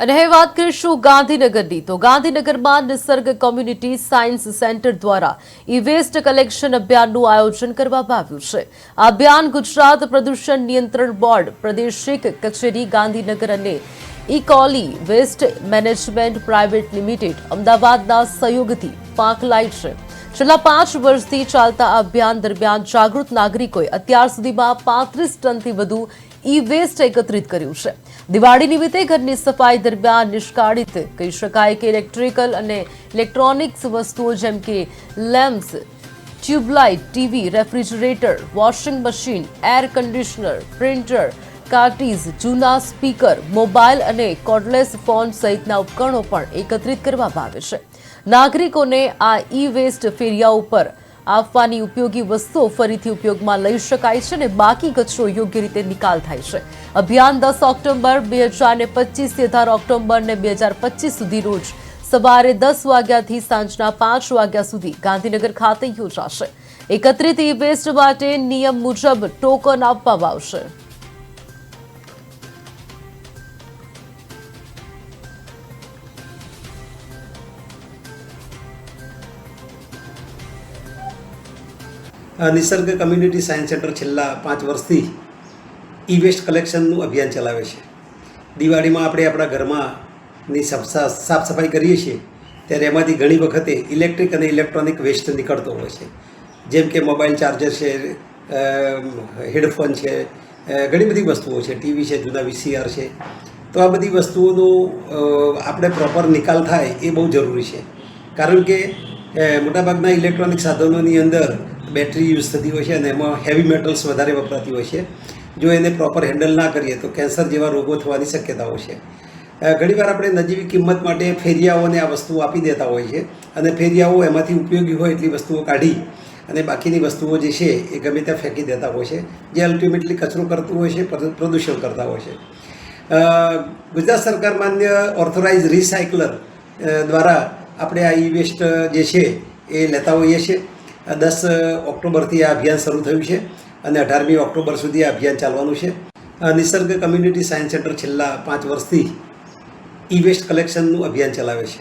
અને હવે વાત કરીશું ગાંધીનગરની તો ગાંધીનગરમાં નિસર્ગ કોમ્યુનિટી સાયન્સ સેન્ટર દ્વારા ઈ વેસ્ટ કલેક્શન અભિયાનનું આયોજન કરવામાં આવ્યું છે. આ અભિયાન ગુજરાત પ્રદૂષણ નિયંત્રણ બોર્ડ પ્રાદેશિક કચેરી ગાંધીનગર અને ઇકોલી વેસ્ટ મેનેજમેન્ટ પ્રાઇવેટ લિમિટેડ અમદાવાદના સહયોગથી પાંખલાય છે. છેલ્લા 5 વર્ષથી ચાલતા આ અભિયાન દરમિયાન જાગૃત નાગરિકોએ અત્યાર સુધીમાં 35 ટનથી વધુ ઈ વેસ્ટ એકત્રિત કર્યું છે. દિવાળી નિમિત્તે ઘરની સફાઈ દરમિયાન નિષ્કાળિત કહી શકાય કે ઇલેક્ટ્રિકલ અને ઇલેક્ટ્રોનિક્સ વસ્તુઓ જેમ કે lamps, tubelight, TV, refrigerator, washing machine, air conditioner, printer, cartridges, જૂના સ્પીકર, મોબાઈલ અને કોર્ડલેસ ફોન સહિતના ઉપકરણો પણ એકત્રિત કરવામાં આવે છે. નાગરિકોને આ ઈ વેસ્ટ ફેરિયા ઉપર આપવાની ઉપયોગી વસ્તુઓ ફરીથી ઉપયોગમાં લઈ શકાય છે અને બાકી કચરો યોગ્ય રીતે નિકાલ થાય છે. અભિયાન 10 ઓક્ટોબર 2025 થી 18 ઓક્ટોબર 2025 સુધી રોજ સવારે 10 વાગ્યાથી સાંજના 5 વાગ્યા સુધી ગાંધીનગર ખાતે યોજાશે. એકત્રિત ઈ વેસ્ટ માટે નિયમ મુજબ ટોકન આપવામાં આવશે. નિસર્ગ કમ્યુનિટી સાયન્સ સેન્ટર છેલ્લા 5 વર્ષથી ઈ વેસ્ટ કલેક્શનનું અભિયાન ચલાવે છે. દિવાળીમાં આપણે આપણા ઘરમાંની સાફ સફાઈ કરીએ છીએ ત્યારે એમાંથી ઘણી વખતે ઇલેક્ટ્રિક અને ઇલેક્ટ્રોનિક વેસ્ટ નીકળતો હોય છે, જેમ કે મોબાઈલ ચાર્જર છે, હેડફોન છે, ઘણી બધી વસ્તુઓ છે, ટીવી છે, જૂના વીસીઆર છે. તો આ બધી વસ્તુઓનો આપણે પ્રોપર નિકાલ થાય એ બહુ જરૂરી છે, કારણ કે મોટાભાગના ઇલેક્ટ્રોનિક સાધનોની અંદર બેટરી યુઝ થતી હોય છે અને એમાં હેવી મેટલ્સ વધારે વપરાતી હોય છે. જો એને પ્રોપર હેન્ડલ ના કરીએ તો કેન્સર જેવા રોગો થવાની શક્યતાઓ છે. ઘણીવાર આપણે નજીવી કિંમત માટે ફેરિયાઓને આ વસ્તુઓ આપી દેતા હોય છે અને ફેરિયાઓ એમાંથી ઉપયોગી હોય એટલી વસ્તુઓ કાઢી અને બાકીની વસ્તુઓ જે છે એ ગમે ત્યાં ફેંકી દેતા હોય છે, જે અલ્ટિમેટલી કચરો કરતું હોય છે, પ્રદૂષણ કરતા હોય છે. ગુજરાત સરકાર માન્ય ઓથોરાઇઝ રિસાયકલર દ્વારા આપણે આ ઈ વેસ્ટ જે છે એ લેતા હોઈએ છીએ. 10 ઓક્ટોબરથી આ અભિયાન શરૂ થયું છે અને 18મી ઓક્ટોબર સુધી આ અભિયાન ચાલવાનું છે. નિસર્ગ કમ્યુનિટી સાયન્સ સેન્ટર છેલ્લા 5 વર્ષથી ઈ વેસ્ટ કલેક્શનનું અભિયાન ચલાવે છે.